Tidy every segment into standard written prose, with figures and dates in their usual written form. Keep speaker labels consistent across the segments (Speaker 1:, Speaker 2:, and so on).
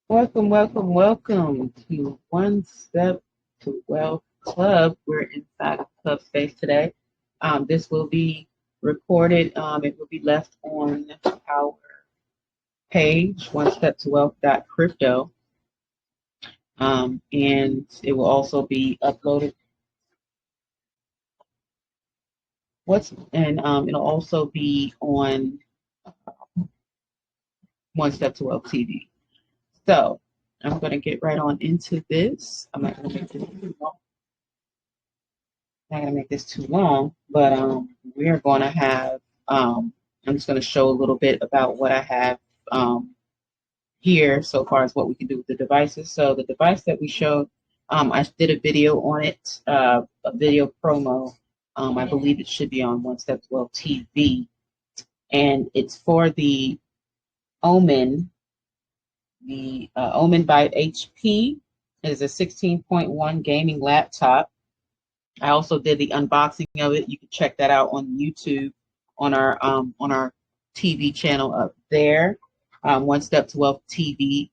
Speaker 1: Welcome, welcome, welcome to One Step to Wealth Club. We're inside of Club Space today. This will be recorded. It will be left on our page, One Step to Wealth Crypto, and it will also be uploaded. It'll also be on One Step to Wealth TV. So I'm going to get right on into this. I'm not going to make this not gonna make this too long, but we're gonna have I'm just gonna show a little bit about what I have here so far as what we can do with the devices. So the device that we showed, I did a video on it, a video promo. I believe it should be on One Step 12 TV, and it's for the Omen, the Omen by HP. It is a 16.1 gaming laptop. I also did the unboxing of it. You can check that out on YouTube on our TV channel up there. One Step to Wealth TV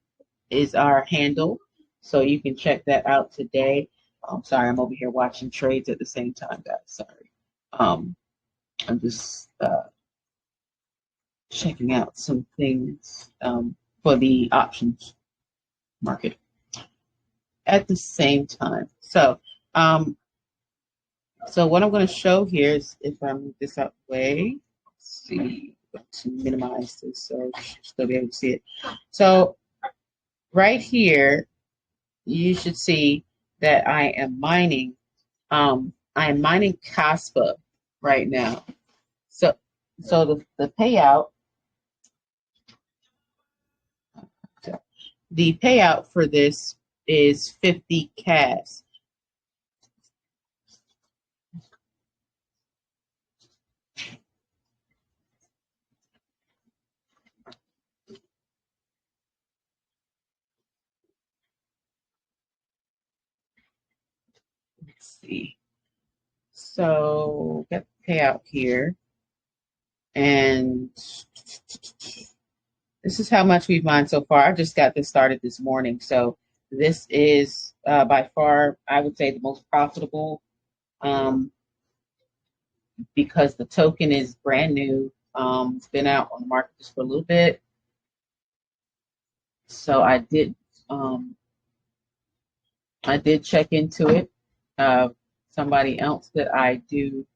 Speaker 1: is our handle, so you can check that out today. I'm sorry, I'm over here watching trades at the same time, guys. Sorry. I'm just checking out some things for the options market at the same time. So what I'm going to show here is, if I move this out the way, let's see, to minimize this so you should still be able to see it. So right here, you should see that I am mining. I am mining Caspa right now. So the payout, for this is 50 CAS. Let's see. So got the payout here, and this is how much we've mined so far. I just got this started this morning, so this is by far, I would say, the most profitable, because the token is brand new. It's been out on the market just for a little bit, so I did check into it. Somebody else that I do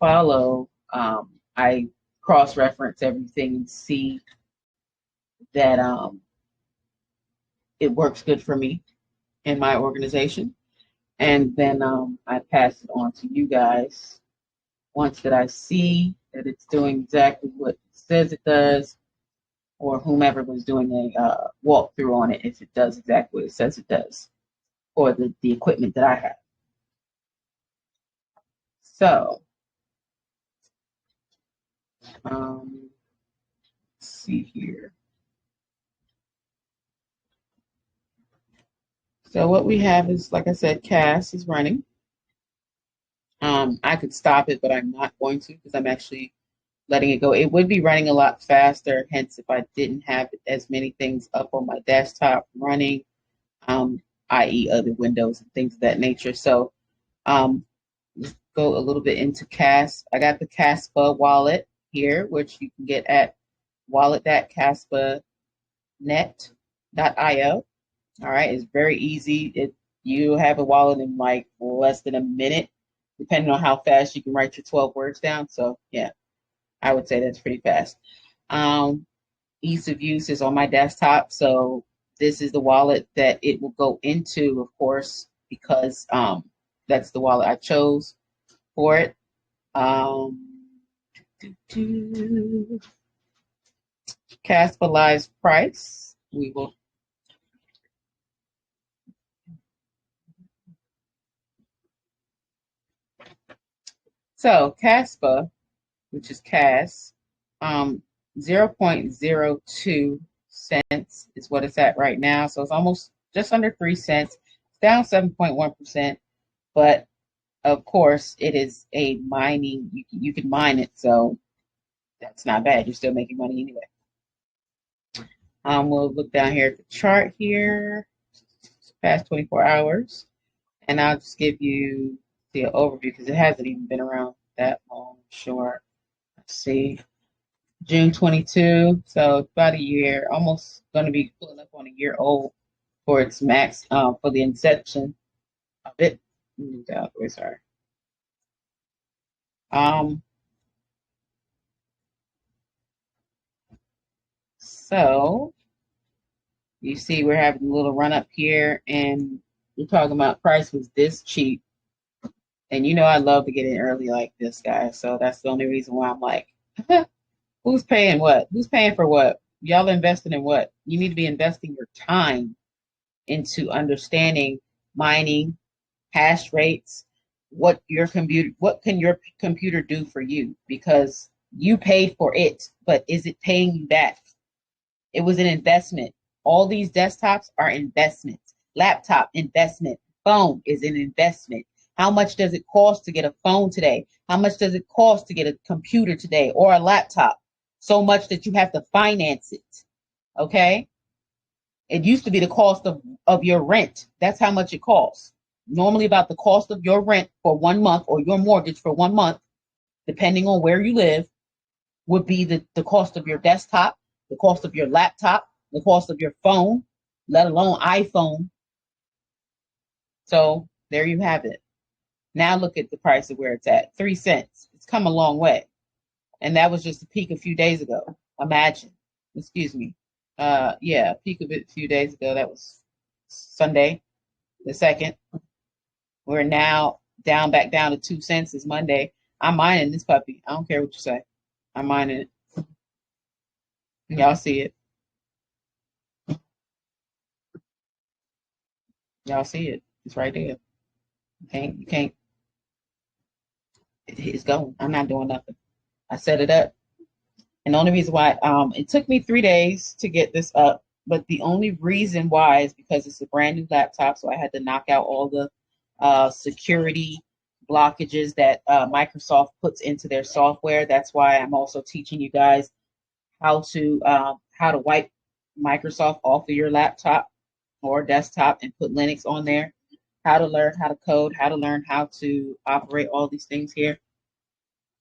Speaker 1: follow, I cross-reference everything and see that it works good for me in my organization. And then I pass it on to you guys once that I see that it's doing exactly what it says it does, or whomever was doing a walkthrough on it, if it does exactly what it says it does, or the equipment that I have. So, let's see here. So what we have is, like I said, CAS is running. I could stop it, but I'm not going to, because I'm actually letting it go. It would be running a lot faster, hence if I didn't have as many things up on my desktop running, i.e. other windows and things of that nature. So let's go a little bit into CAS. I got the Caspa wallet here, which you can get at wallet.caspanet.io. All right, it's very easy. You have a wallet in like less than a minute, depending on how fast you can write your 12 words down. So yeah, I would say that's pretty fast. Ease of use is on my desktop, so this is the wallet that it will go into, of course, because that's the wallet I chose for it. Caspa Live's price. We will. So Caspa, which is CAS, 0.02 cents is what it's at right now. So it's almost just under 3 cents. It's down 7.1%, but of course it is a mining, you can mine it, so that's not bad. You're still making money anyway. We'll look down here at the chart here, past 24 hours, and I'll just give you the overview because it hasn't even been around that long. Sure. Let's see. June 22, so about a year, almost going to be pulling up on a year old for its max, for the inception of it. Sorry. So you see we're having a little run up here, and we're talking about price was this cheap. And you know I love to get in early like this, guys. So that's the only reason why I'm like, who's paying what? Who's paying for what? Y'all investing in what? You need to be investing your time into understanding mining, hash rates, what can your computer do for you? Because you paid for it, but is it paying you back? It was an investment. All these desktops are investments. Laptop investment. Phone is an investment. How much does it cost to get a phone today? How much does it cost to get a computer today or a laptop? So much that you have to finance it. Okay? It used to be the cost of your rent. That's how much it costs. Normally about the cost of your rent for 1 month or your mortgage for 1 month, depending on where you live, would be the cost of your desktop, the cost of your laptop, the cost of your phone, let alone iPhone. So there you have it. Now look at the price of where it's at, 3 cents. It's come a long way. And that was just a peak a few days ago. Imagine, excuse me. Yeah, peak of it a few days ago. That was Sunday, the 2nd. We're now back down to 2 cents. Is Monday. I'm mining this puppy. I don't care what you say. I'm mining it. Y'all see it. Y'all see it. It's right there. You can't. It's going. I'm not doing nothing. I set it up. And the only reason why it took me 3 days to get this up, but the only reason why is because it's a brand new laptop, so I had to knock out all the security blockages that Microsoft puts into their software. That's why I'm also teaching you guys how to wipe Microsoft off of your laptop or desktop and put Linux on there. How to learn how to code, how to learn how to operate all these things here.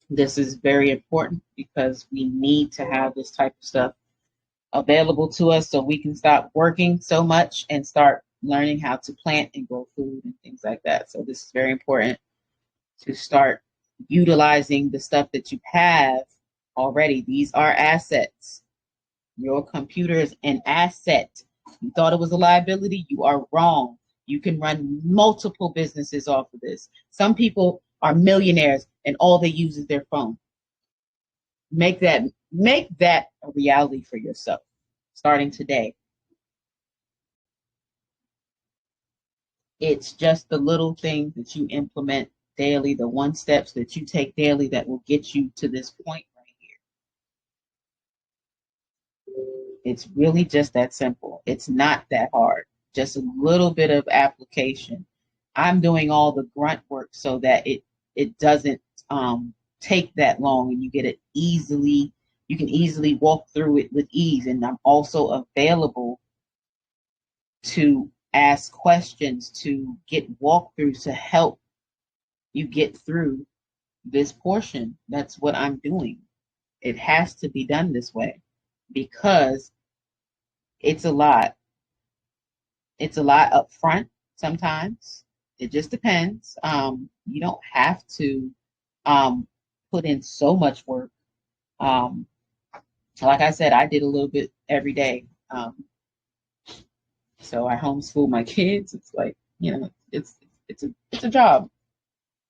Speaker 1: This is very important because we need to have this type of stuff available to us so we can stop working so much and start learning how to plant and grow food and things like that. So this is very important to start utilizing the stuff that you have already. These are assets. Your computer is an asset. You thought it was a liability? You are wrong. You can run multiple businesses off of this. Some people are millionaires and all they use is their phone. Make that a reality for yourself starting today. It's just the little things that you implement daily, the one steps that you take daily that will get you to this point right here. It's really just that simple. It's not that hard. Just a little bit of application. I'm doing all the grunt work so that it doesn't take that long and you get it easily. You can easily walk through it with ease. And I'm also available to ask questions, to get walkthroughs to help you get through this portion. That's what I'm doing. It has to be done this way because it's a lot. It's a lot up front sometimes. It just depends. You don't have to put in so much work. Like I said, I did a little bit every day. So I homeschool my kids. It's like, it's a job.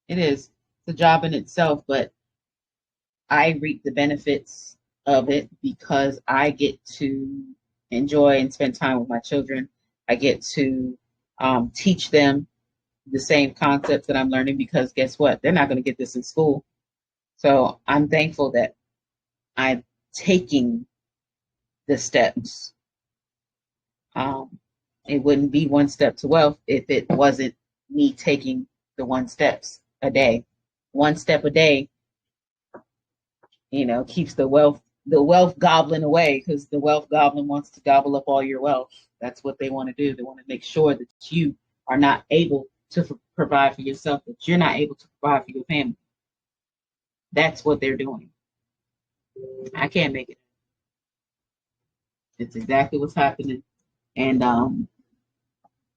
Speaker 1: It is. It's a job in itself, but I reap the benefits of it because I get to enjoy and spend time with my children. I get to teach them the same concepts that I'm learning because guess what? They're not going to get this in school. So I'm thankful that I'm taking the steps. It wouldn't be one step to wealth if it wasn't me taking the 1 steps a day. 1 step a day, keeps the wealth the wealth goblin away, because the wealth goblin wants to gobble up all your wealth. That's what they want to do. They want to make sure that you are not able to provide for yourself, that you're not able to provide for your family. That's what they're doing. I can't make it. It's exactly what's happening. And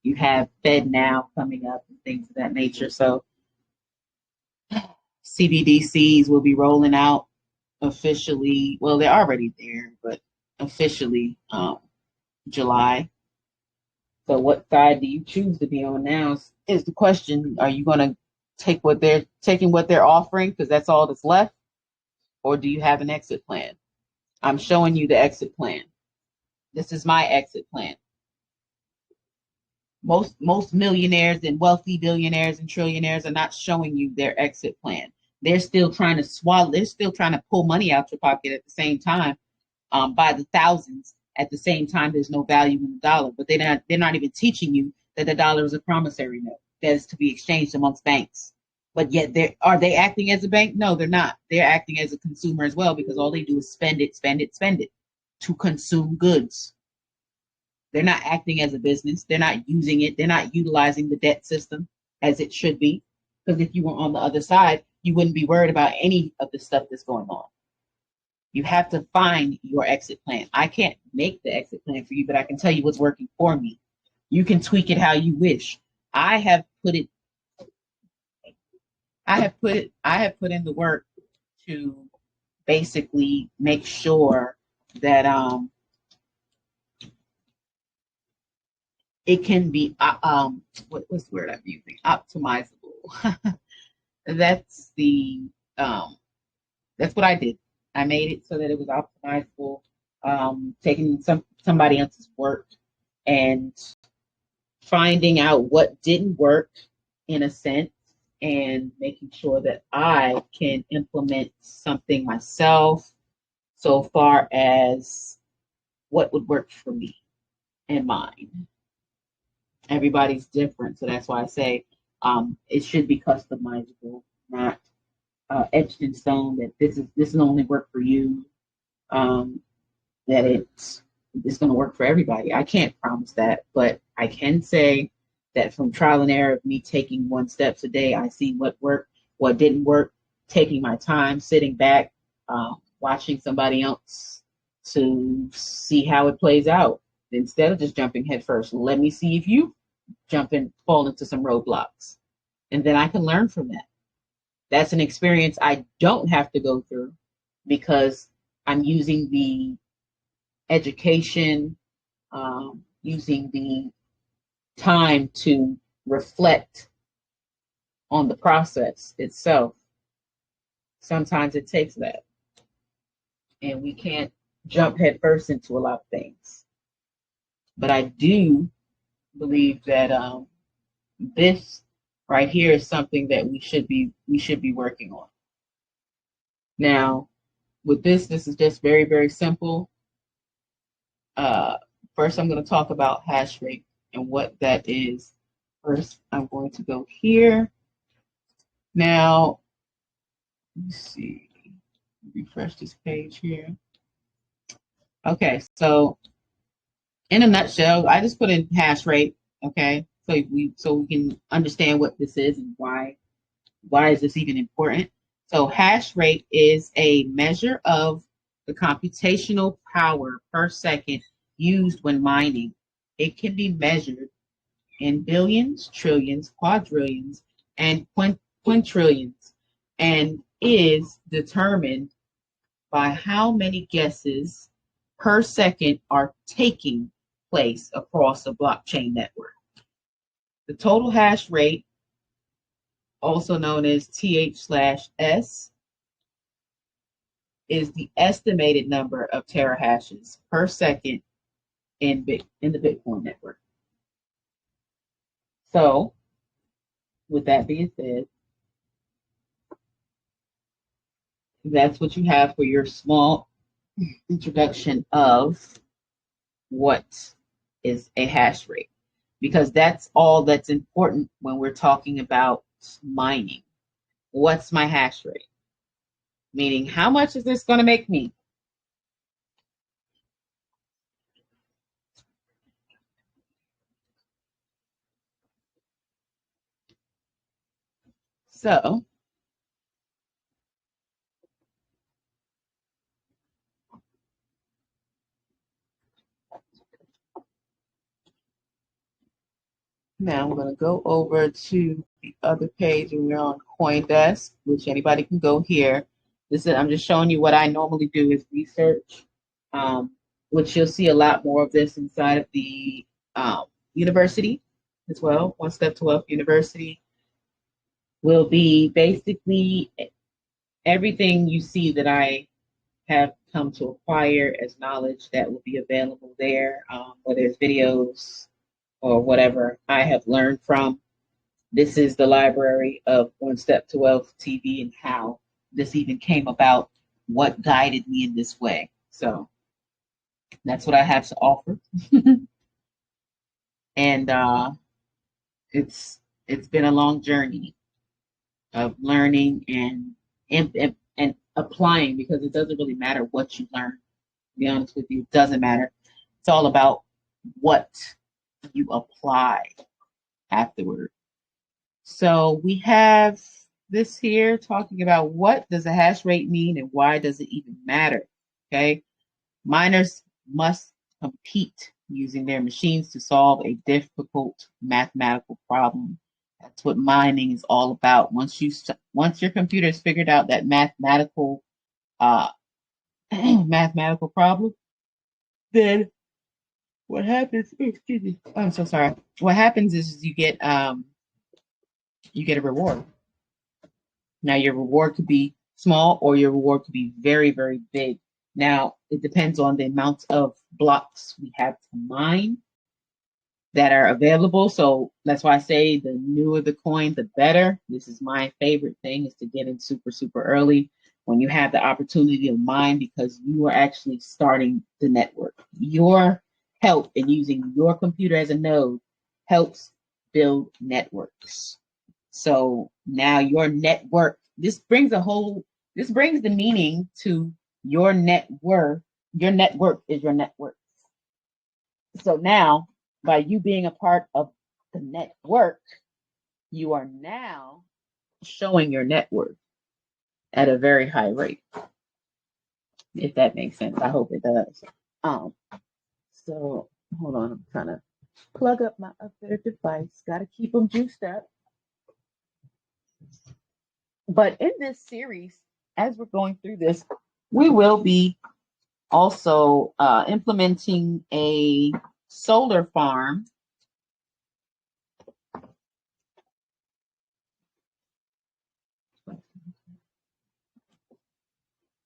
Speaker 1: you have FedNow coming up and things of that nature. So CBDCs will be rolling out officially. Well, they're already there, but officially July. So what side do you choose to be on now is the question. Are you going to take what they're taking, what they're offering, because that's all that's left? Or do you have an exit plan? I'm showing you the exit plan. This is my exit plan. Most millionaires and wealthy billionaires and trillionaires are not showing you their exit plan. They're still trying to swallow. They're still trying to pull money out your pocket at the same time, by the thousands. At the same time, there's no value in the dollar. But they're not even teaching you that the dollar is a promissory note that is to be exchanged amongst banks. But yet, are they acting as a bank? No, they're not. They're acting as a consumer as well, because all they do is spend it to consume goods. They're not acting as a business. They're not using it. They're not utilizing the debt system as it should be. Because if you were on the other side, you wouldn't be worried about any of the stuff that's going on. You have to find your exit plan. I can't make the exit plan for you, but I can tell you what's working for me. You can tweak it how you wish. I have put in the work to basically make sure that it can be what's the word I'm using? Optimizable. That's what I did. I made it so that it was optimizable, taking somebody else's work and finding out what didn't work in a sense, and making sure that I can implement something myself so far as what would work for me and mine. Everybody's different, so that's why I say it should be customizable, not etched in stone that this will only work for you, that it's going to work for everybody. I can't promise that, but I can say that from trial and error of me taking 1 step a day, I see what worked, what didn't work, taking my time, sitting back, watching somebody else to see how it plays out, instead of just jumping headfirst. Let me see if you fall into some roadblocks, and then I can learn from that. That's an experience I don't have to go through, because I'm using the education, using the time to reflect on the process itself. Sometimes it takes that, and we can't jump headfirst into a lot of things. But I do believe that this right here is something that we should be working on. Now, with this is just very, very simple. First, I'm going to talk about hash rate and what that is. First, I'm going to go here. Now, let's see, refresh this page here. Okay, so in a nutshell, I just put in hash rate. Okay, so we can understand what this is and why is this even important. So hash rate is a measure of the computational power per second used when mining. It can be measured in billions, trillions, quadrillions, and quintillions, and is determined by how many guesses per second are taking place across a blockchain network. The total hash rate, also known as TH/S, is the estimated number of terahashes per second in the Bitcoin network. So, with that being said, that's what you have for your small introduction of what is a hash rate, because that's all that's important when we're talking about mining. What's my hash rate? Meaning, how much is this going to make me? So now I'm going to go over to the other page, and we're on CoinDesk, which anybody can go here. I'm just showing you what I normally do is research, which you'll see a lot more of this inside of the university as well. One Step to Wealth University will be basically everything you see that I have come to acquire as knowledge that will be available there, whether it's videos or whatever I have learned from. This is the library of One Step to Wealth TV and how this even came about, what guided me in this way. So that's what I have to offer. And it's been a long journey of learning and applying, because it doesn't really matter what you learn. To be honest with you, it doesn't matter. It's all about what you apply afterward. So we have this here talking about what does a hash rate mean and why does it even matter? Okay. Miners must compete using their machines to solve a difficult mathematical problem. That's what mining is all about. Once your computer has figured out that mathematical mathematical problem, then what happens? Excuse me. Oh, I'm so sorry. What happens is you get a reward. Now your reward could be small or your reward could be very, very big. Now it depends on the amount of blocks we have to mine that are available. So that's why I say the newer the coin, the better. This is my favorite thing, is to get in super, super early when you have the opportunity to mine, because you are actually starting the network. Your help in using your computer as a node helps build networks. So now your network, this brings the meaning to your net worth. Your network is your network. So now, by you being a part of the network, you are now showing your net worth at a very high rate. If that makes sense. I hope it does. So hold on, I'm trying to plug up my other device. Gotta keep them juiced up. But in this series, as we're going through this, we will be also implementing a solar farm.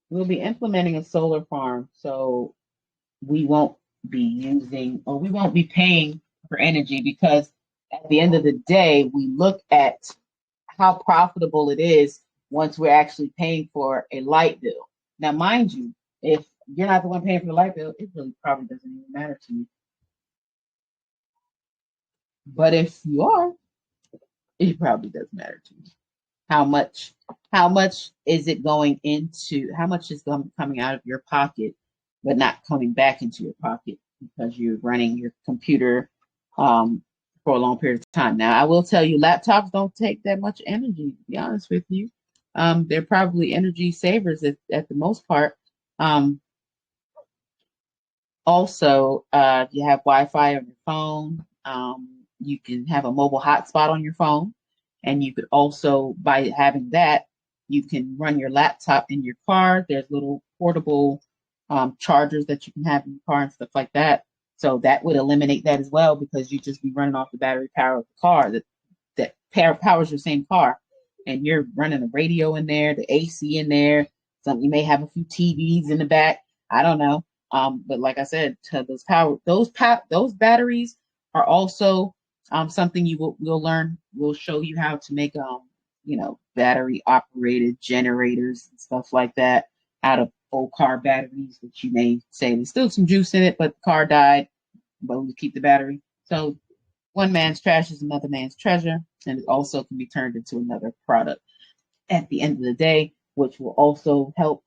Speaker 1: We'll be implementing a solar farm, so we won't be paying for energy, because at the end of the day, we look at how profitable it is once we're actually paying for a light bill. Now, mind you, if you're not the one paying for the light bill, it really probably doesn't even matter to you. But if you are, it probably does matter to you. How much is it going into, how much is coming out of your pocket, but not coming back into your pocket because you're running your computer for a long period of time. Now, I will tell you, laptops don't take that much energy, to be honest with you. They're probably energy savers at the most part. Also, if you have Wi-Fi on your phone, you can have a mobile hotspot on your phone. And you could also, by having that, you can run your laptop in your car. There's little portable chargers that you can have in your car and stuff like that. So that would eliminate that as well, because you just be running off the battery power of the car that powers your same car. And you're running a radio in there, the AC in there. You may have a few TVs in the back. I don't know. But like I said, those batteries are also something you'll learn. We'll show you how to make battery operated generators and stuff like that out of old car batteries, which you may say there's still some juice in it, but the car died, but we keep the battery. So one man's trash is another man's treasure, and it also can be turned into another product at the end of the day, which will also help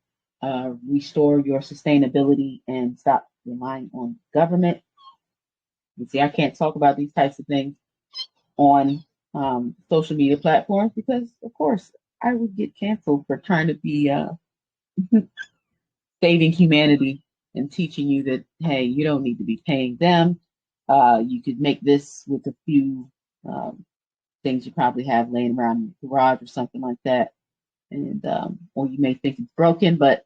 Speaker 1: restore your sustainability and stop relying on government. You see, I can't talk about these types of things on social media platforms because, of course, I would get canceled for trying to be saving humanity and teaching you that, hey, you don't need to be paying them. You could make this with a few things you probably have laying around in the garage or something like that. And or you may think it's broken, but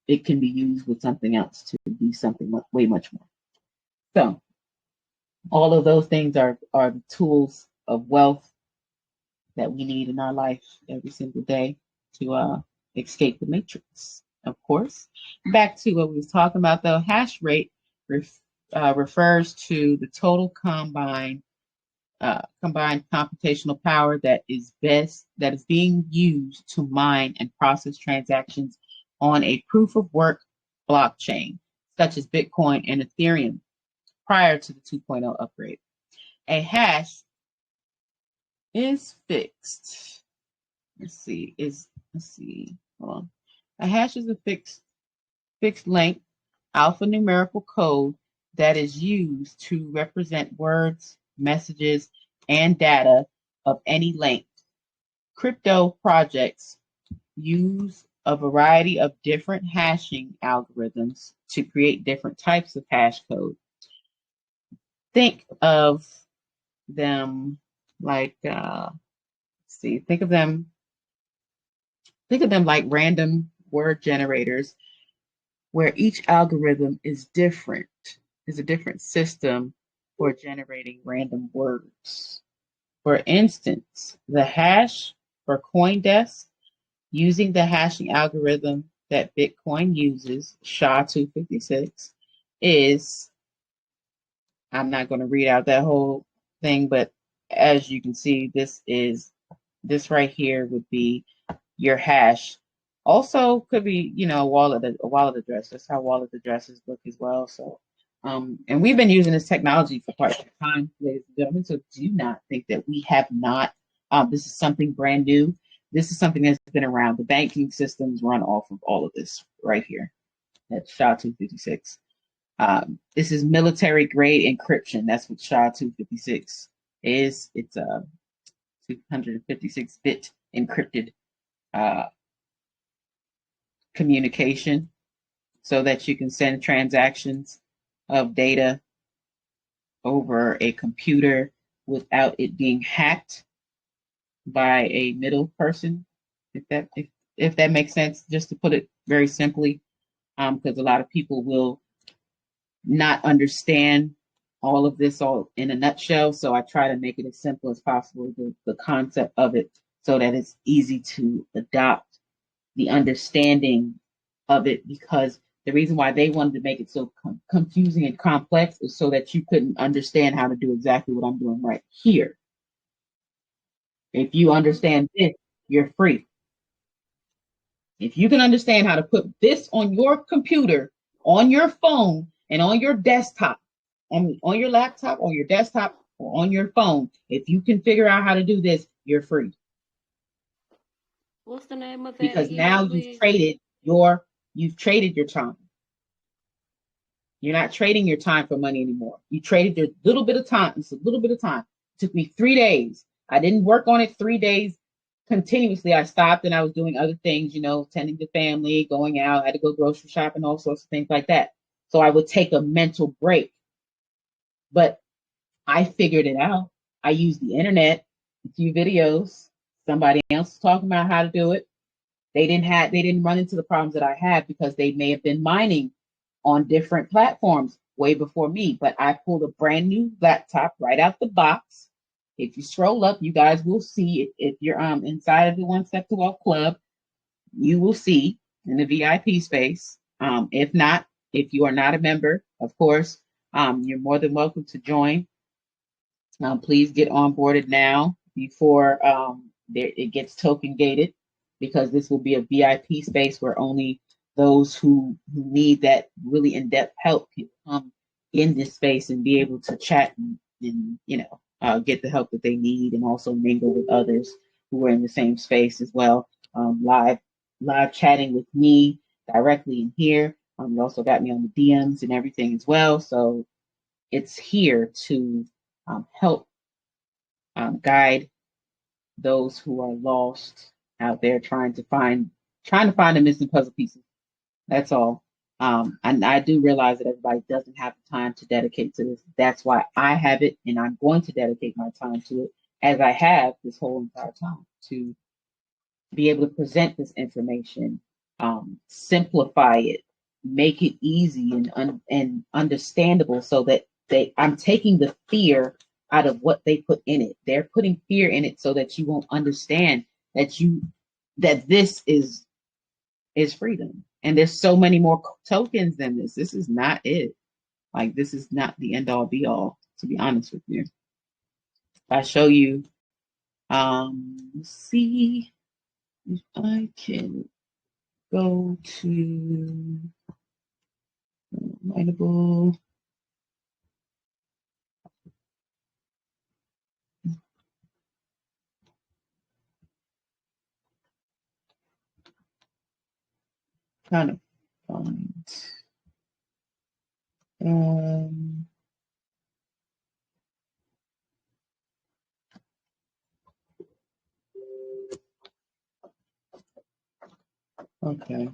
Speaker 1: it can be used with something else to do something way much more. So all of those things are the tools of wealth that we need in our life every single day to escape the matrix. Of course, back to what we was talking about, though, hash rate refers to the total combined computational power that is being used to mine and process transactions on a proof of work blockchain, such as Bitcoin and Ethereum, prior to the 2.0 upgrade. A hash is fixed. Let's see. Hold on. A hash is a fixed length alphanumerical code that is used to represent words, messages, and data of any length. Crypto projects use a variety of different hashing algorithms to create different types of hash code. Think of them like think of them like random word generators where each algorithm is a different system for generating random words. For instance, the hash for CoinDesk, using the hashing algorithm that Bitcoin uses, SHA-256, is, I'm not going to read out that whole thing, but as you can see, this right here would be your hash. Also could be, a wallet address. That's how wallet addresses look as well. So, and we've been using this technology for quite some time, ladies and gentlemen. So do not think that we have not. This is something brand new. This is something that's been around. The banking systems run off of all of this right here. That's SHA-256. This is military grade encryption. That's what SHA-256 is. It's a 256-bit encrypted communication so that you can send transactions of data over a computer without it being hacked by a middle person, if that makes sense, just to put it very simply, because a lot of people will not understand all of this all in a nutshell. So I try to make it as simple as possible, the concept of it, so that it's easy to adopt the understanding of it, because the reason why they wanted to make it so confusing and complex is so that you couldn't understand how to do exactly what I'm doing right here. If you understand this, you're free. If you can understand how to put this on your computer, on your phone, and on your desktop, on your laptop, on your desktop, or on your phone, if you can figure out how to do this, you're free.
Speaker 2: What's the name of that?
Speaker 1: Because now you've traded your time. You're not trading your time for money anymore. You traded your little bit of time. It's a little bit of time. It took me 3 days. I didn't work on it 3 days continuously. I stopped and I was doing other things, tending to family, going out. I had to go grocery shopping, all sorts of things like that. So I would take a mental break. But I figured it out. I used the internet, a few videos. Somebody else was talking about how to do it. They didn't run into the problems that I had because they may have been mining on different platforms way before me. But I pulled a brand new laptop right out the box. If you scroll up, you guys will see it. If you're inside of the One Step to Wealth Club, you will see in the VIP space. If not, if you are not a member, of course, you're more than welcome to join. Please get onboarded now before it gets token gated, because this will be a VIP space where only those who need that really in-depth help can come in this space and be able to chat and get the help that they need, and also mingle with others who are in the same space as well. Live chatting with me directly in here. You also got me on the DMs and everything as well. So it's here to help guide those who are lost out there trying to find the missing puzzle pieces. That's all. And I do realize that everybody doesn't have the time to dedicate to this. That's why I have it, and I'm going to dedicate my time to it, as I have this whole entire time, to be able to present this information, simplify it, make it easy and understandable, so that I'm taking the fear out of what they put in it. They're putting fear in it so that you won't understand that this is freedom. And there's so many more tokens than this. This is not it. Like, this is not the end all be all, to be honest with you. If I show you, see if I can go to Mineable. Kind of find. Okay.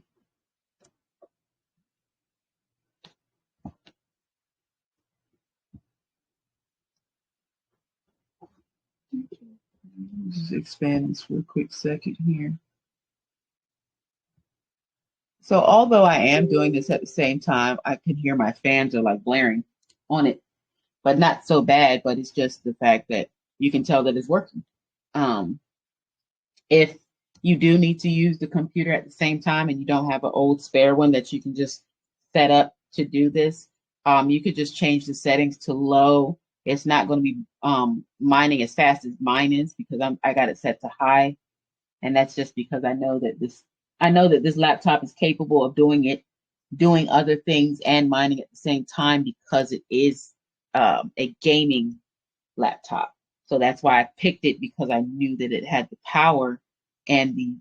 Speaker 1: Just expand this for a quick second here. So although I am doing this at the same time, I can hear my fans are like blaring on it, but not so bad. But it's just the fact that you can tell that it's working. If you do need to use the computer at the same time and you don't have an old spare one that you can just set up to do this, you could just change the settings to low. It's not going to be mining as fast as mine is, because I got it set to high, and that's just because I know that this laptop is capable of doing other things and mining at the same time, because it is a gaming laptop. So that's why I picked it, because I knew that it had the power and the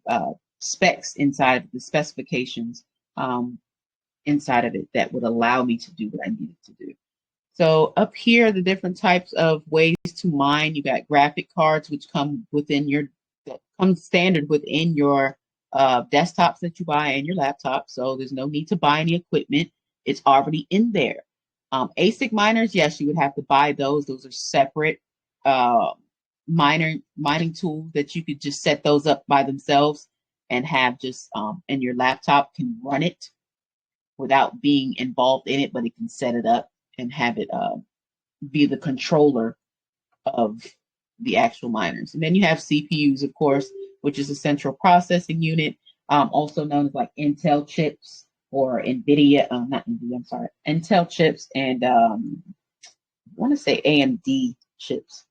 Speaker 1: specs inside of the specifications inside of it that would allow me to do what I needed to do. So up here, the different types of ways to mine. You got graphic cards, which come standard within your desktops that you buy and your laptop. So there's no need to buy any equipment. It's already in there. ASIC miners, yes, you would have to buy those. Those are separate mining tools that you could just set those up by themselves and have just and your laptop can run it without being involved in it, but it can set it up and have it be the controller of the actual miners. And then you have CPUs, of course, which is a central processing unit, also known as like Intel chips or NVIDIA, not NVIDIA, I'm sorry, Intel chips, and I want to say AMD chips.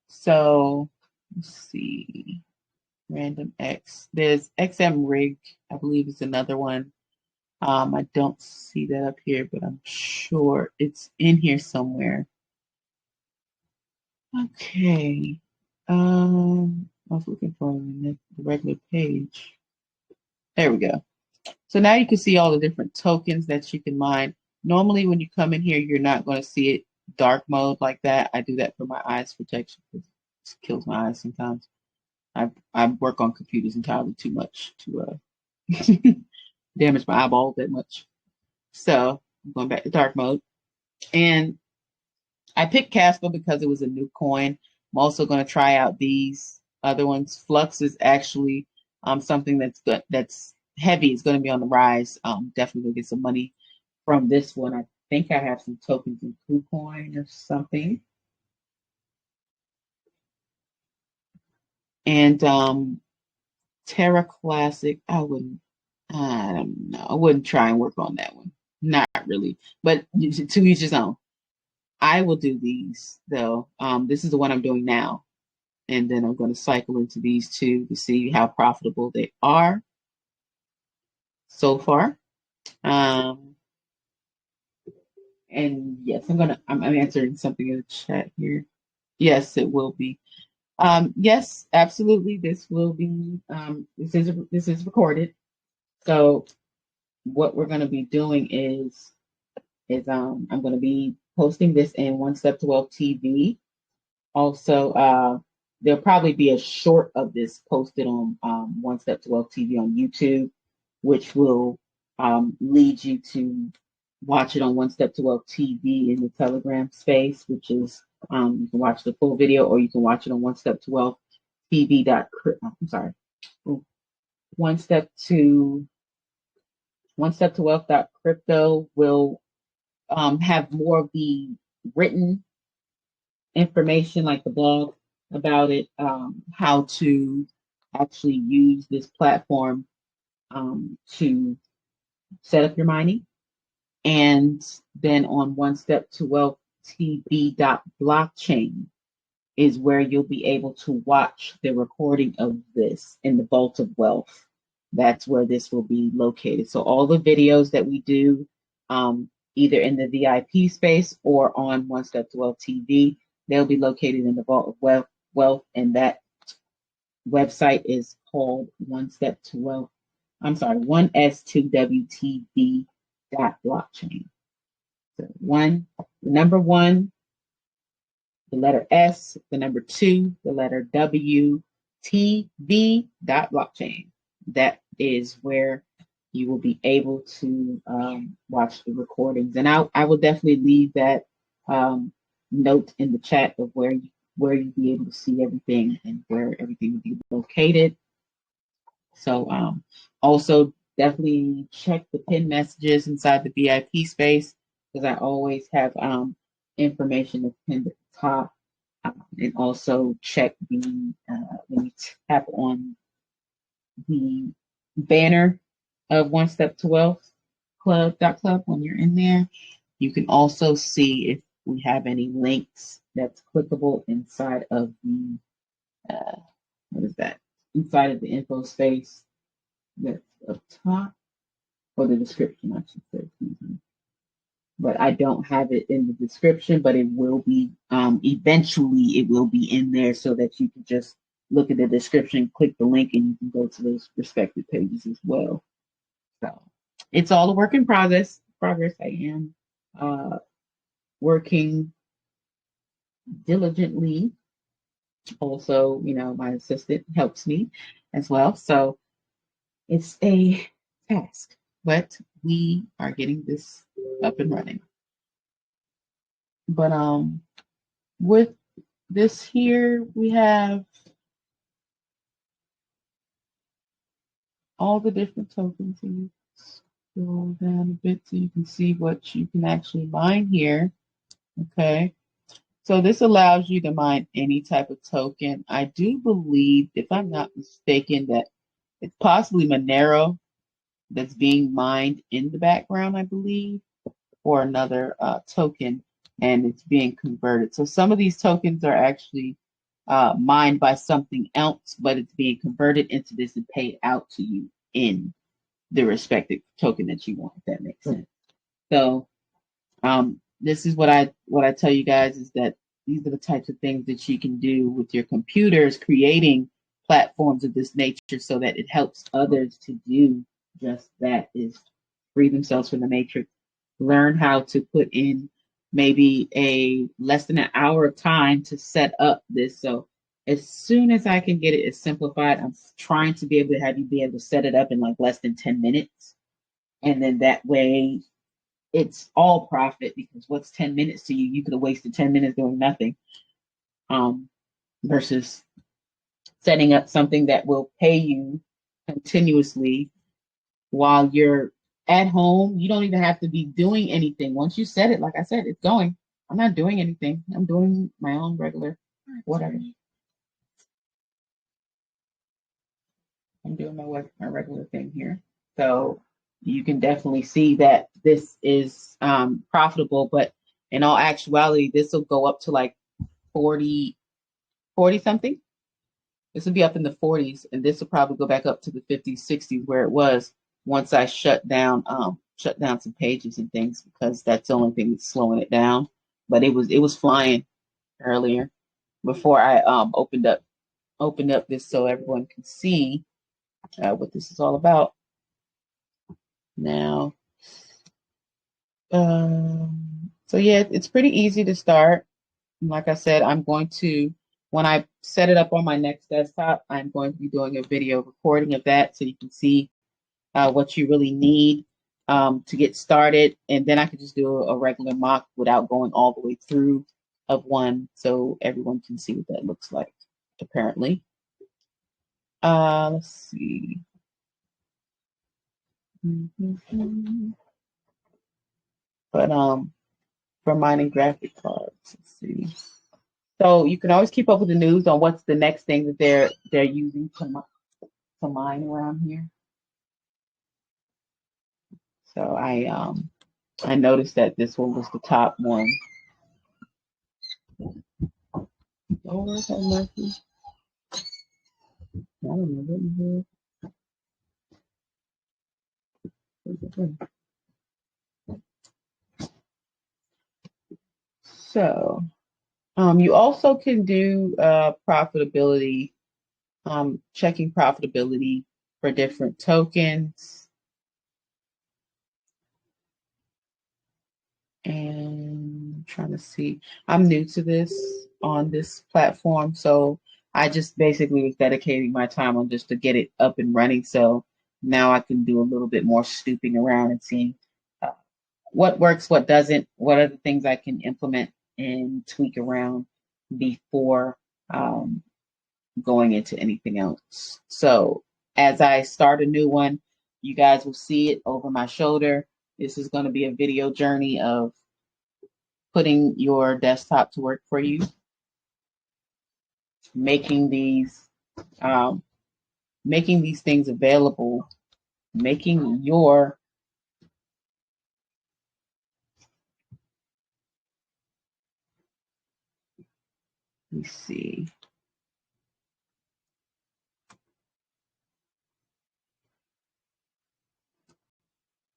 Speaker 1: So let's see, Random X. There's XMRig, I believe is another one. I don't see that up here, but I'm sure it's in here somewhere. Okay. I was looking for the regular page. There we go. So now you can see all the different tokens that you can mine. Normally, when you come in here, you're not going to see it dark mode like that. I do that for my eyes protection, because it kills my eyes sometimes. I work on computers entirely too much to damage my eyeballs that much. So I'm going back to dark mode. And I picked Casper because it was a new coin. I'm also going to try out these other ones. Flux is actually something that's good, that's heavy. It's going to be on the rise. Definitely going to get some money from this one. I think I have some tokens in KuCoin or something. And Terra Classic, I don't know. I wouldn't try and work on that one. Not really. But to each his own. I will do these though. This is the one I'm doing now. And then I'm going to cycle into these two to see how profitable they are so far. And yes, I'm answering something in the chat here. Yes, it will be. Yes, absolutely. This will be, this is recorded. So what we're going to be doing is I'm going to be posting this in One Step to Wealth TV. Also, there'll probably be a short of this posted on One Step to Wealth TV on YouTube, which will lead you to watch it on One Step to Wealth TV in the Telegram space, which is you can watch the full video, or you can watch it on One Step to Wealth TV. I'm sorry, One Step to Wealth crypto will have more of the written information, like the blog about it, how to actually use this platform to set up your mining. And then on One Step to Wealth TV.blockchain is where you'll be able to watch the recording of this in the Vault of Wealth. That's where this will be located. So all the videos that we do, either in the VIP space or on One Step to Wealth TV, they'll be located in the Vault of Wealth, and that website is called One Step to Wealth. I'm sorry, 1S2WTV.blockchain. So the number 1, the letter S, the number 2, the letter W, TV.blockchain. That is where you will be able to watch the recordings. And I will definitely leave that note in the chat of where you'll be able to see everything and where everything will be located. So also definitely check the pin messages inside the VIP space, because I always have information that's pinned at the top. And also check when you tap on the banner of One Step to Wealth Club when you're in there. You can also see if we have any links that's clickable inside of the inside of the info space that's up top, or the description, I should say. But I don't have it in the description, but it will be, eventually it will be in there, so that you can just look at the description, click the link, and you can go to those respective pages as well. So it's all a work in progress. I am working diligently. Also, my assistant helps me as well. So it's a task, but we are getting this up and running. But with this here, we have all the different tokens. And you scroll down a bit so you can see what you can actually mine here. Okay. So this allows you to mine any type of token. I do believe, if I'm not mistaken, that it's possibly Monero that's being mined in the background, I believe, or another token, and it's being converted. So some of these tokens are actually mined by something else, but it's being converted into this and paid out to you in the respective token that you want, if that makes sense. So this is what I tell you guys, is that these are the types of things that you can do with your computers, creating platforms of this nature so that it helps others to do just that, is free themselves from the matrix, learn how to put in maybe a less than an hour of time to set up this. So as soon as I can get it as simplified, I'm trying to be able to have you be able to set it up in like less than 10 minutes. And then that way it's all profit, because what's 10 minutes to you? You could have wasted 10 minutes doing nothing, versus setting up something that will pay you continuously while you're at home. You don't even have to be doing anything. Once you set it, like I said, it's going. I'm not doing anything. I'm doing my own regular whatever. I'm doing my regular thing here. So you can definitely see that this is profitable, but in all actuality, this will go up to like 40 something. This will be up in the 40s, and this will probably go back up to the 50s, 60s where it was once I shut down some pages and things, because that's the only thing that's slowing it down. But it was flying earlier before I opened up this so everyone can see what this is all about. Now, So yeah, it's pretty easy to start. Like I said, I'm going to, when I set it up on my next desktop, I'm going to be doing a video recording of that so you can see what you really need to get started. And then I could just do a regular mock without going all the way through of one so everyone can see what that looks like, apparently. Let's see. But for mining graphic cards, let's see. So you can always keep up with the news on what's the next thing that they're using to mine around here. So I noticed that this one was the top one. Lord have mercy. I don't know what in here. So you also can do profitability, checking profitability for different tokens. And I'm trying to see, I'm new to this on this platform, so I just basically was dedicating my time on just to get it up and running. So now I can do a little bit more snooping around and seeing uh, what works, what doesn't, what are the things I can implement and tweak around before going into anything else. So as I start a new one, you guys will see it over my shoulder. This is going to be a video journey of putting your desktop to work for you, making these um, making these things available, making your let's see.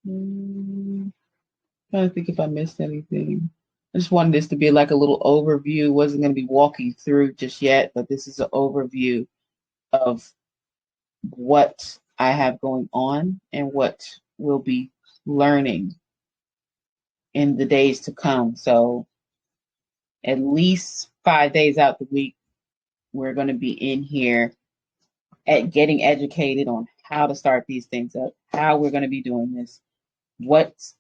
Speaker 1: Trying to think if I missed anything. I just wanted this to be like a little overview. Wasn't going to be walking through just yet, but this is an overview of what I have going on and what we'll be learning in the days to come. So at least 5 days out the week, we're going to be in here at getting educated on how to start these things up, how we're going to be doing this, what's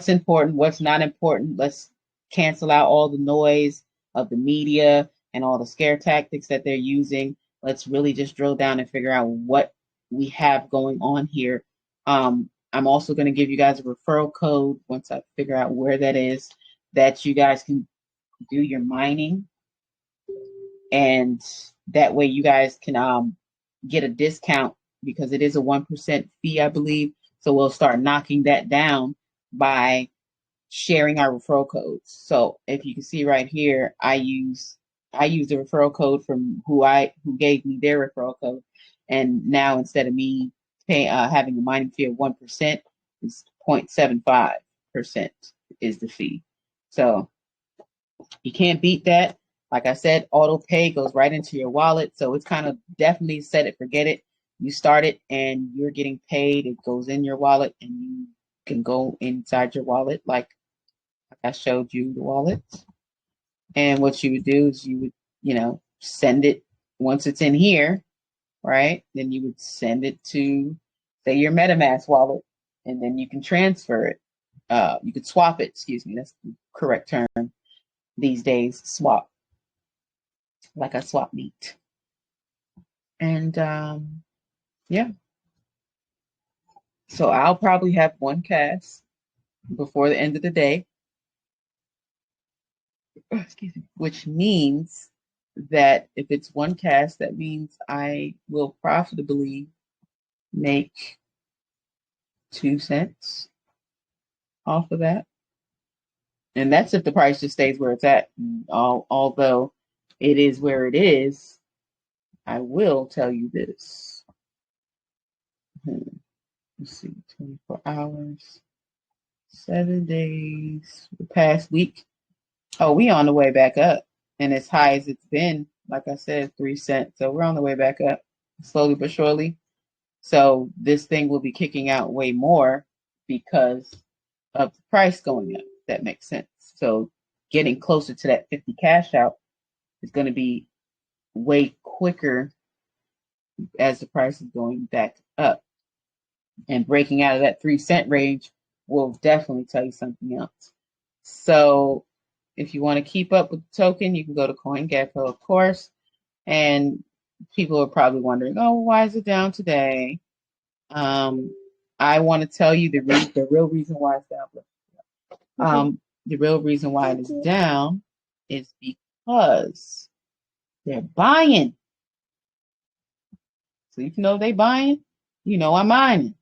Speaker 1: important, what's not important. Let's cancel out all the noise of the media and all the scare tactics that they're using. Let's really just drill down and figure out what we have going on here. I'm also going to give you guys a referral code once I figure out where that is, that you guys can do your mining, and that way you guys can get a discount because it is a 1% fee, I believe. So we'll start knocking that down by sharing our referral codes. So if you can see right here, I use the referral code from who gave me their referral code, and now instead of me having a mining fee of 1%, it's 0.75% is the fee. So you can't beat that. Like I said, auto pay goes right into your wallet. So it's kind of definitely set it, forget it. You start it and you're getting paid. It goes in your wallet and you can go inside your wallet like I showed you the wallet. And what you would do is you would, send it once it's in here, right? Then you would send it to, say, your MetaMask wallet, and then you can transfer it. You could swap it, excuse me, that's the correct term these days, swap, like a swap meet. And yeah, so I'll probably have one cast before the end of the day, excuse me, which means that if it's one cast, that means I will profitably make 2 cents off of that. And that's if the price just stays where it's at. Although it is where it is, I will tell you this. Let's see, 24 hours, 7 days, the past week. Oh, we on the way back up. And as high as it's been, like I said, 3 cents. So we're on the way back up, slowly but surely. So this thing will be kicking out way more because of the price going up. That makes sense. So getting closer to that 50 cash out is going to be way quicker as the price is going back up. And breaking out of that 3 cent range will definitely tell you something else. So if you want to keep up with the token, you can go to CoinGecko, of course. And people are probably wondering, oh, why is it down today? I want to tell you the real reason why it's down. The real reason why it is down is because they're buying. So if you know they buying, you know I'm mining.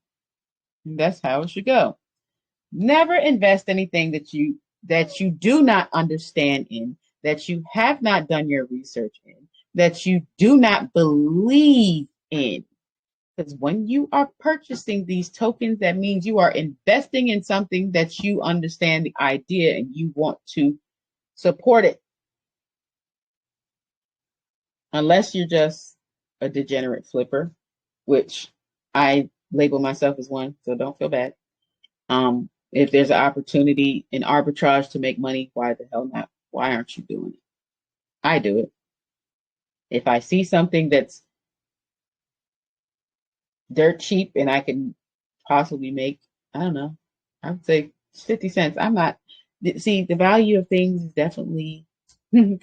Speaker 1: And that's how it should go. Never invest anything that you do not understand in, that you have not done your research in, that you do not believe in. Because when you are purchasing these tokens, that means you are investing in something that you understand the idea and you want to support it. Unless you're just a degenerate flipper, which I label myself as one, so don't feel bad. If there's an opportunity in arbitrage to make money, why the hell not? Why aren't you doing it? I do it. If I see something that's dirt cheap and I can possibly make, I don't know, I would say 50 cents. I'm not, see, the value of things definitely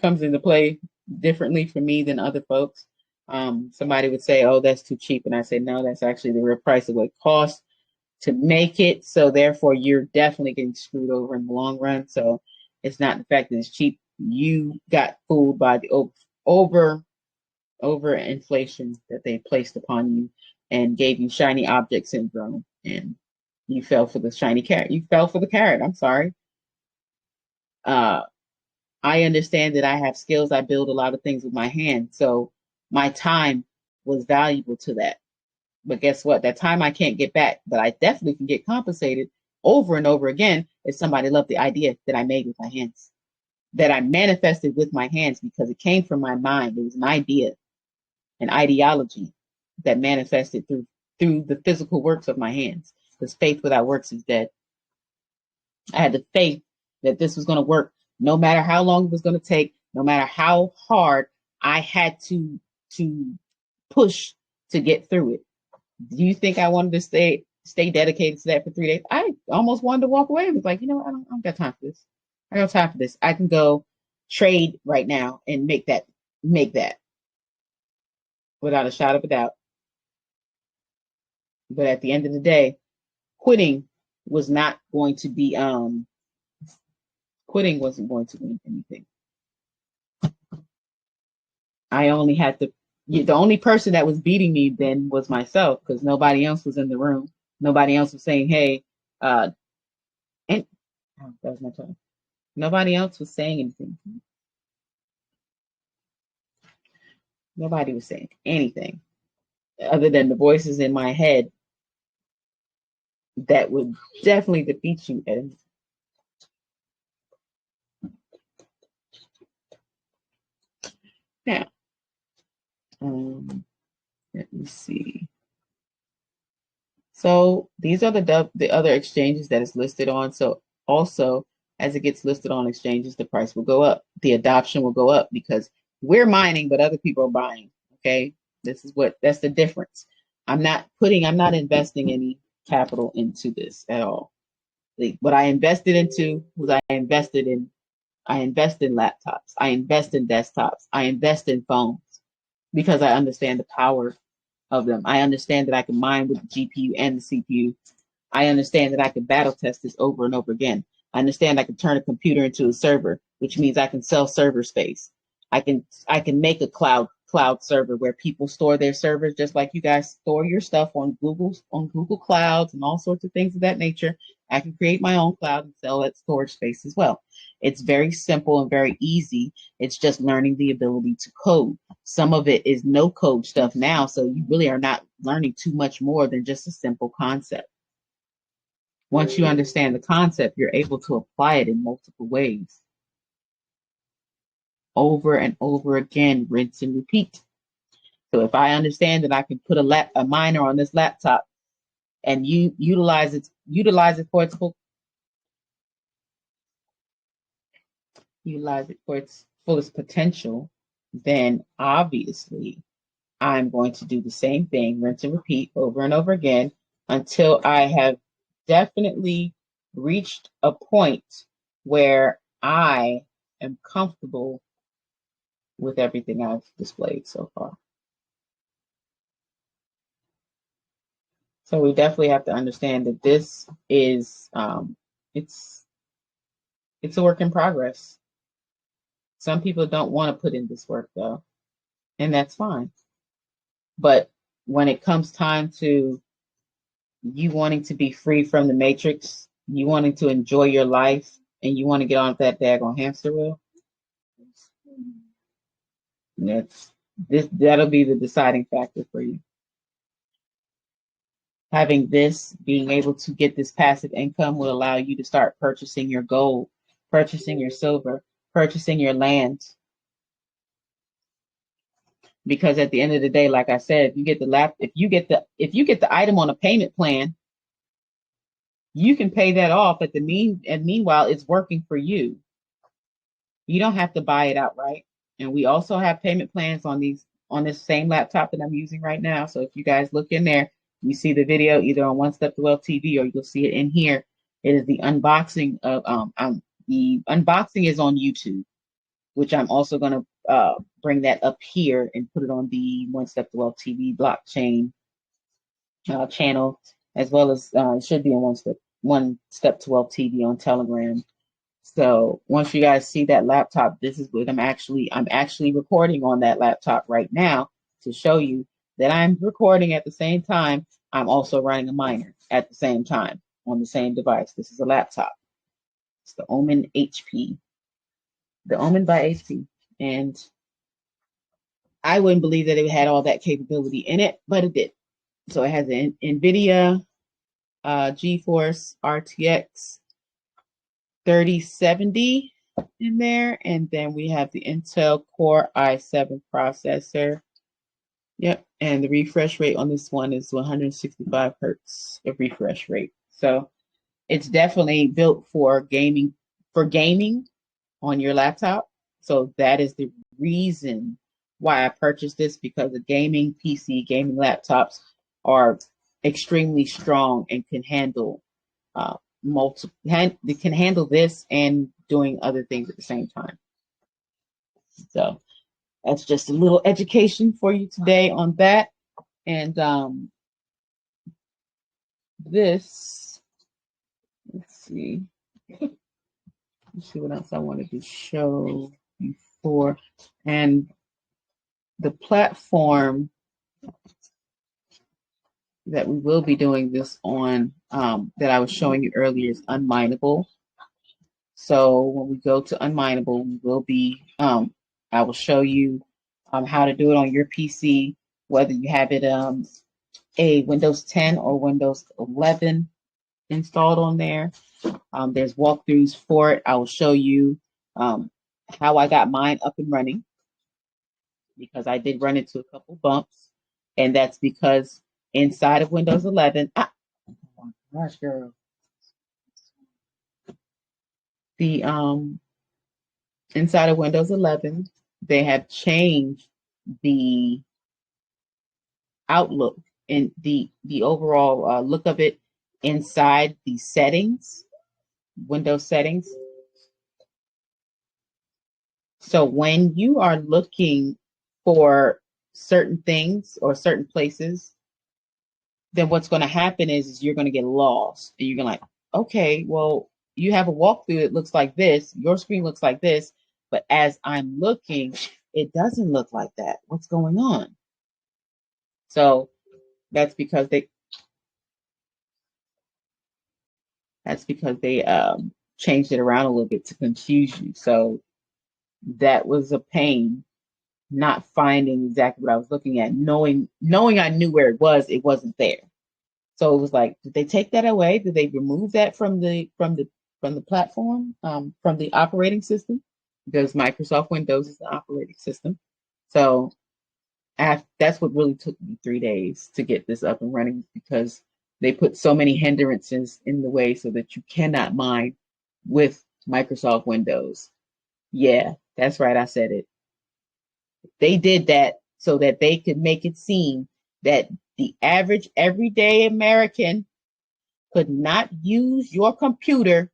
Speaker 1: comes into play differently for me than other folks. Somebody would say, oh, that's too cheap. And I say, no, that's actually the real price of what it costs to make it. So therefore, you're definitely getting screwed over in the long run. So it's not the fact that it's cheap. You got fooled by the over inflation that they placed upon you and gave you shiny object syndrome, and you fell for the shiny carrot. You fell for the carrot. I'm sorry. I understand that I have skills. I build a lot of things with my hands. So my time was valuable to that. But guess what? That time I can't get back, but I definitely can get compensated over and over again if somebody loved the idea that I made with my hands, that I manifested with my hands because it came from my mind. It was an idea, an ideology that manifested through the physical works of my hands. Because faith without works is dead. I had the faith that this was going to work, no matter how long it was going to take, no matter how hard I had to push to get through it. Do you think I wanted to stay dedicated to that for 3 days? I almost wanted to walk away. I was like, you know what? I don't got time for this. I don't have time for this. I can go trade right now and make that without a shadow of a doubt. But at the end of the day, quitting was not going to be quitting wasn't going to mean anything. I only had to, the only person that was beating me then was myself, because nobody else was in the room. Nobody else was saying, hey, and that was my turn. Nobody else was saying anything. Nobody was saying anything other than the voices in my head that would definitely defeat you at any time. Now, let me see. So these are the other exchanges that is listed on. So also, as it gets listed on exchanges, the price will go up. The adoption will go up because we're mining, but other people are buying. Okay, that's the difference. I'm not investing any capital into this at all. What I invested into was I invest in laptops. I invest in desktops. I invest in phones because I understand the power of them. I understand that I can mine with the GPU and the CPU. I understand that I can battle test this over and over again. I understand I can turn a computer into a server, which means I can sell server space. I can make a cloud server where people store their servers just like you guys store your stuff on Google Clouds and all sorts of things of that nature. I can create my own cloud and sell that storage space as well. It's very simple and very easy. It's just learning the ability to code. Some of it is no code stuff now, so you really are not learning too much more than just a simple concept. Once you understand the concept, you're able to apply it in multiple ways. Over and over again, rinse and repeat. So if I understand that I can put a miner on this laptop and you utilize it for its full, utilize it for its fullest potential, then obviously I'm going to do the same thing, rinse and repeat over and over again until I have definitely reached a point where I am comfortable with everything I've displayed so far. So we definitely have to understand that this is it's a work in progress. Some people don't want to put in this work though, and that's fine. But when it comes time to you wanting to be free from the matrix, you wanting to enjoy your life, and you want to get on that daggone hamster wheel, that'll be the deciding factor for you. Having this, being able to get this passive income will allow you to start purchasing your gold, purchasing your silver, purchasing your land. Because at the end of the day, like I said, if you get the item on a payment plan, you can pay that off and meanwhile it's working for you. You don't have to buy it outright. And we also have payment plans on this same laptop that I'm using right now. So if you guys look in there, you see the video either on One Step to Wealth TV or you'll see it in here. It is the unboxing of the unboxing is on YouTube, which I'm also going to bring that up here and put it on the One Step to Wealth TV blockchain channel, as well as it should be on One Step to Wealth TV on Telegram. So once you guys see that laptop, this is what I'm actually recording on that laptop right now to show you that I'm recording at the same time. I'm also running a miner at the same time on the same device. This is a laptop. It's the Omen HP, the Omen by HP. And I wouldn't believe that it had all that capability in it, but it did. So it has an NVIDIA GeForce RTX 3070 in there, and then we have the Intel Core i7 processor. Yep, and the refresh rate on this one is 165 hertz of refresh rate. So it's definitely built for gaming on your laptop. So that is the reason why I purchased this, because the gaming PC, gaming laptops are extremely strong and can handle they can handle this and doing other things at the same time. So that's just a little education for you today on that. And this, let's see what else I wanted to show before. And the platform that we will be doing this on, that I was showing you earlier, is Unmineable. So when we go to Unmineable, we will be, I will show you how to do it on your PC, whether you have it a Windows 10 or Windows 11 installed on there. There's walkthroughs for it. I will show you how I got mine up and running, because I did run into a couple bumps, and that's because inside of Windows 11, oh my gosh, girl. The inside of Windows 11, they have changed the outlook and the overall look of it inside the settings, Windows settings. So when you are looking for certain things or certain places, then what's going to happen is you're going to get lost. And you're going to like, okay, well, you have a walkthrough that looks like this, your screen looks like this, but as I'm looking, it doesn't look like that. What's going on? So that's because they changed it around a little bit to confuse you. So that was a pain, not finding exactly what I was looking at, knowing I knew where it wasn't there. So it was like, did they take that away? Did they remove that from the platform, from the operating system? Because Microsoft Windows is the operating system. So that's what really took me 3 days to get this up and running, because they put so many hindrances in the way so that you cannot mine with Microsoft Windows. Yeah, that's right. I said it. They did that so that they could make it seem that the average everyday American could not use your computer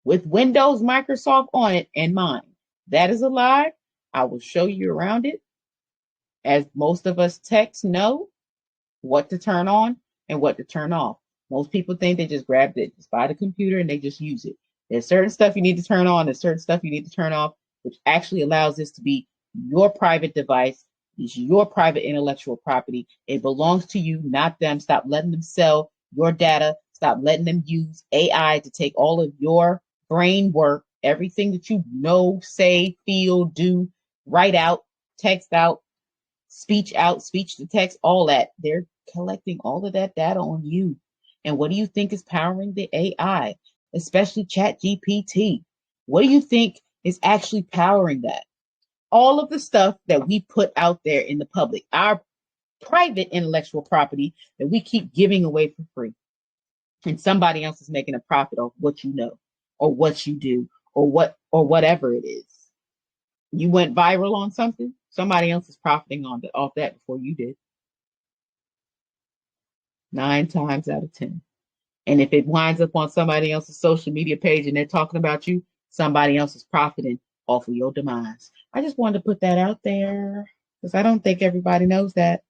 Speaker 1: with Windows, Microsoft on it and mine. That is a lie. I will show you around it. As most of us techs know what to turn on and what to turn off. Most people think they just grab it, just buy the computer and they just use it. There's certain stuff you need to turn on, there's certain stuff you need to turn off, which actually allows this to be your private device. It's your private intellectual property. It belongs to you, not them. Stop letting them sell your data. Stop letting them use AI to take all of your brain work, everything that you know, say, feel, do, write out, text out, speech to text, all that. They're collecting all of that data on you. And what do you think is powering the AI, especially Chat GPT? What do you think is actually powering that? All of the stuff that we put out there in the public, our private intellectual property that we keep giving away for free. And somebody else is making a profit off what you know or what you do or whatever it is. You went viral on something, somebody else is profiting off that before you did. 9 times out of 10. And if it winds up on somebody else's social media page and they're talking about you, somebody else is profiting off of your demise. I just wanted to put that out there because I don't think everybody knows that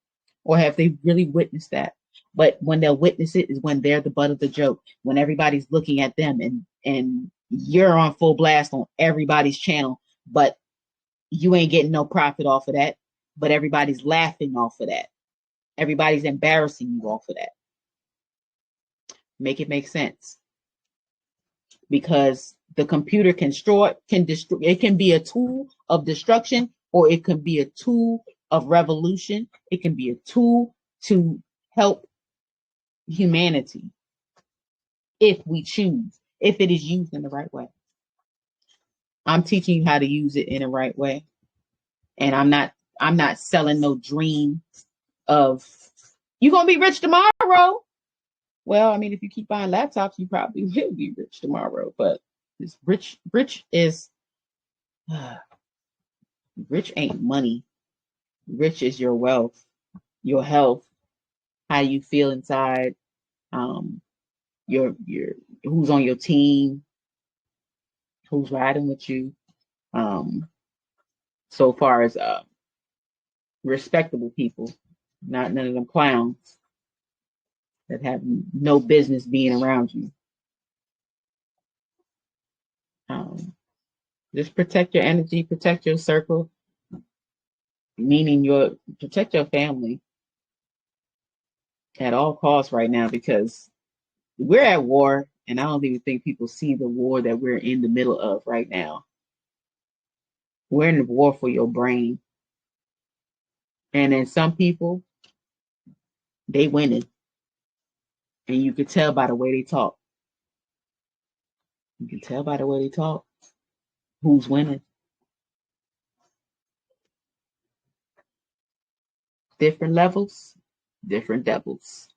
Speaker 1: or have they really witnessed that. But when they'll witness it is when they're the butt of the joke, when everybody's looking at them and you're on full blast on everybody's channel, but you ain't getting no profit off of that, but everybody's laughing off of that. Everybody's embarrassing you off of that. Make it make sense. Because the computer can destroy, it can be a tool of destruction or it can be a tool of revolution. It can be a tool to help humanity if we choose, if it is used in the right way. I'm teaching you how to use it in the right way. And I'm not selling no dream of you're gonna be rich tomorrow. Well, I mean, if you keep buying laptops, you probably will be rich tomorrow. But this rich is rich ain't money. Rich is your wealth, your health, how you feel inside, um, your who's on your team, who's riding with you. So far as respectable people, not none of them clowns that have no business being around you. Just protect your energy, protect your circle, meaning protect your family at all costs right now because we're at war, and I don't even think people see the war that we're in the middle of right now. We're in the war for your brain. And then some people, they winning. And you can tell by the way they talk. You can tell by the way they talk who's winning. Different levels, different devils.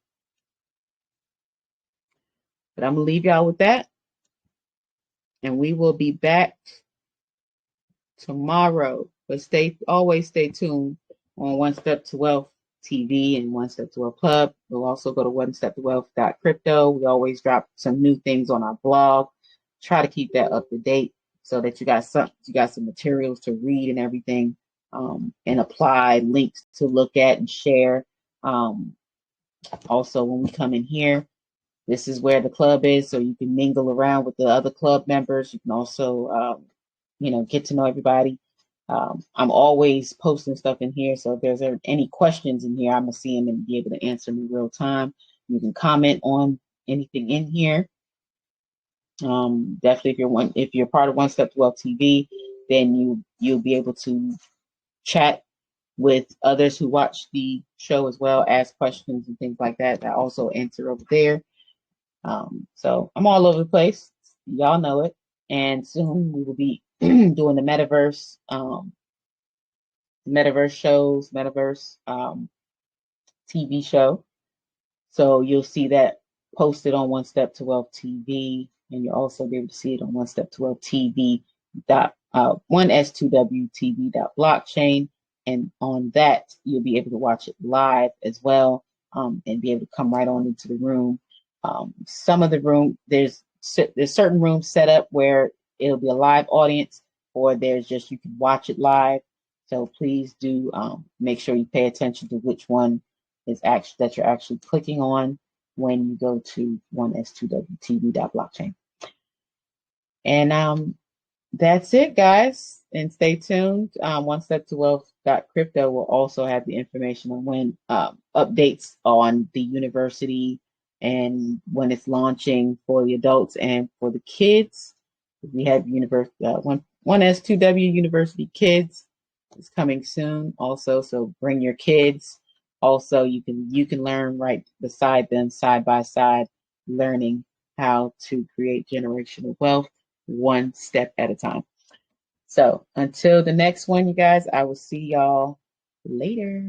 Speaker 1: But I'm going to leave y'all with that. And we will be back tomorrow. But always stay tuned on One Step to Wealth TV and One Step to Wealth Club. We'll also go to onesteptowealth.crypto. We always drop some new things on our blog. Try to keep that up to date so that you got some materials to read and everything, and apply links to look at and share. Also, when we come in here, this is where the club is, so you can mingle around with the other club members. You can also, get to know everybody. I'm always posting stuff in here, so if there's any questions in here, I'm gonna see them and be able to answer them in real time. You can comment on anything in here. Definitely, if you're part of One Step to Wealth TV, then you'll be able to chat with others who watch the show as well, ask questions and things like that. I also answer over there. So I'm all over the place. Y'all know it. And soon we will be doing the metaverse shows, metaverse TV show. So you'll see that posted on One Step to Wealth TV, and you'll also be able to see it on One Step to Wealth TV 1s2wtv.blockchain, and on that you'll be able to watch it live as well, and be able to come right on into the room. Some of the room, there's certain rooms set up where it'll be a live audience, or there's just you can watch it live. So please do make sure you pay attention to which one is actually that you're actually clicking on when you go to 1s2wtv.blockchain. And that's it, guys. And stay tuned. One Step to Wealth.crypto will also have the information on when updates on the university and when it's launching for the adults and for the kids. We have 1S2W University Kids is coming soon also. So bring your kids. Also, you can learn right beside them, side by side, learning how to create generational wealth one step at a time. So until the next one, you guys, I will see y'all later.